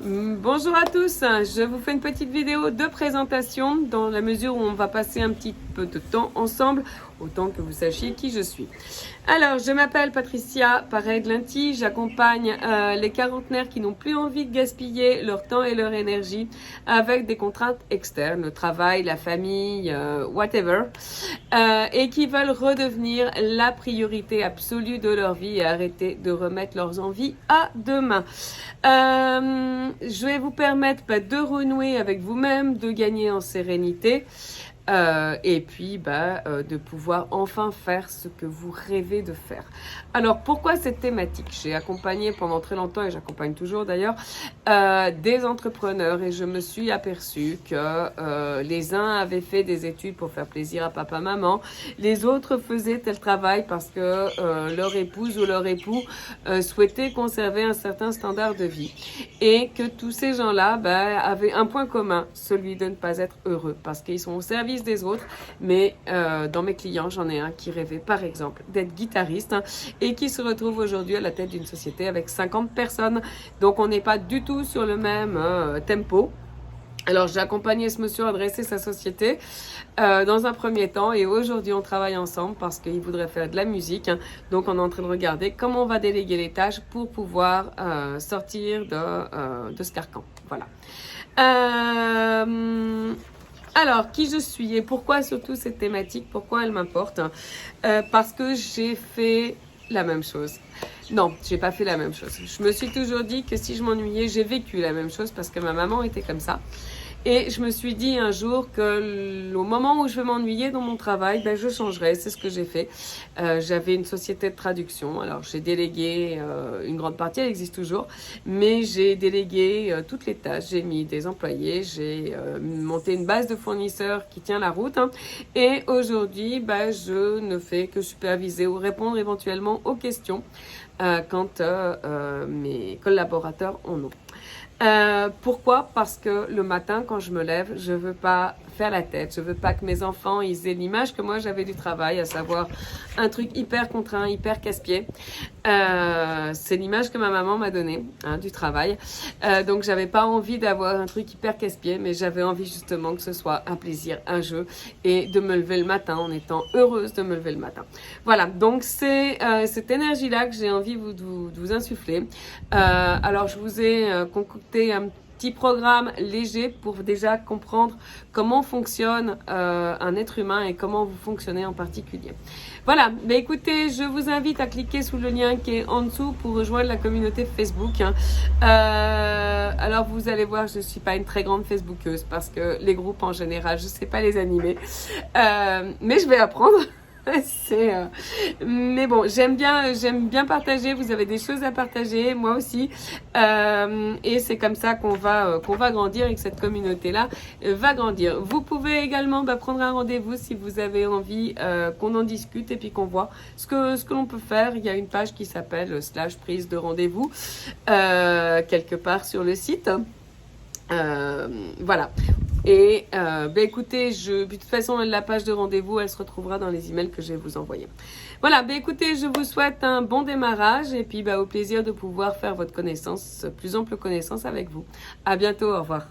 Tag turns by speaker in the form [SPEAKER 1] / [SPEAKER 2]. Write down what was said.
[SPEAKER 1] Bonjour à tous, je vous fais une petite vidéo de présentation dans la mesure où on va passer un petit peu de temps ensemble, autant que vous sachiez qui je suis. Alors, je m'appelle Patricia Paray-Glinty, j'accompagne les quarantenaires qui n'ont plus envie de gaspiller leur temps et leur énergie avec des contraintes externes, le travail, la famille, whatever, et qui veulent redevenir la priorité absolue de leur vie et arrêter de remettre leurs envies à demain. Je vais vous permettre de renouer avec vous-même, de gagner en sérénité et puis de pouvoir enfin faire ce que vous rêvez de faire. Alors pourquoi cette thématique? J'ai accompagné pendant très longtemps et j'accompagne toujours d'ailleurs des entrepreneurs et je me suis aperçue que les uns avaient fait des études pour faire plaisir à papa maman, les autres faisaient tel travail parce que leur épouse ou leur époux souhaitait conserver un certain standard de vie et que tous ces gens-là avaient un point commun, celui de ne pas être heureux parce qu'ils sont au service des autres, mais dans mes clients, j'en ai un qui rêvait par exemple d'être guitariste et qui se retrouve aujourd'hui à la tête d'une société avec 50 personnes. Donc on n'est pas du tout sur le même tempo. Alors j'ai accompagné ce monsieur à dresser sa société dans un premier temps et aujourd'hui on travaille ensemble parce qu'il voudrait faire de la musique. Donc on est en train de regarder comment on va déléguer les tâches pour pouvoir sortir de ce carcan. Voilà. Alors, qui je suis et pourquoi surtout cette thématique, pourquoi elle m'importe? Parce que j'ai fait la même chose. Non, j'ai pas fait la même chose. Je me suis toujours dit que si je m'ennuyais, j'ai vécu la même chose parce que ma maman était comme ça. Et je me suis dit un jour que au moment où je vais m'ennuyer dans mon travail, je changerai. C'est ce que j'ai fait. J'avais une société de traduction. Alors j'ai délégué une grande partie, elle existe toujours, mais j'ai délégué toutes les tâches. J'ai mis des employés, j'ai monté une base de fournisseurs qui tient la route. Et aujourd'hui, je ne fais que superviser ou répondre éventuellement aux questions quand mes collaborateurs en ont. Pourquoi? Parce que le matin, quand je me lève, je veux pas faire la tête. Je veux pas que mes enfants ils aient l'image que moi j'avais du travail, à savoir un truc hyper contraint, hyper casse-pied. C'est l'image que ma maman m'a donnée du travail. Donc j'avais pas envie d'avoir un truc hyper casse-pied, mais j'avais envie justement que ce soit un plaisir, un jeu et de me lever le matin en étant heureuse de me lever le matin. Voilà, donc c'est cette énergie-là que j'ai envie de vous insuffler. Alors je vous ai concocté un petit programme léger pour déjà comprendre comment fonctionne un être humain et comment vous fonctionnez en particulier. Voilà, écoutez, je vous invite à cliquer sous le lien qui est en dessous pour rejoindre la communauté Facebook. Alors vous allez voir, je ne suis pas une très grande Facebookeuse parce que les groupes en général, je ne sais pas les animer. Mais je vais apprendre. Mais bon, j'aime bien partager. Vous avez des choses à partager, moi aussi, et c'est comme ça qu'on va grandir et que cette communauté-là va grandir. Vous pouvez également prendre un rendez-vous si vous avez envie qu'on en discute et puis qu'on voit ce que l'on peut faire. Il y a une page qui s'appelle / prise de rendez-vous quelque part sur le site. Voilà. Et écoutez, de toute façon, la page de rendez-vous, elle se retrouvera dans les emails que je vais vous envoyer. Voilà, écoutez, je vous souhaite un bon démarrage et puis au plaisir de pouvoir faire votre connaissance, plus ample connaissance avec vous. À bientôt, au revoir.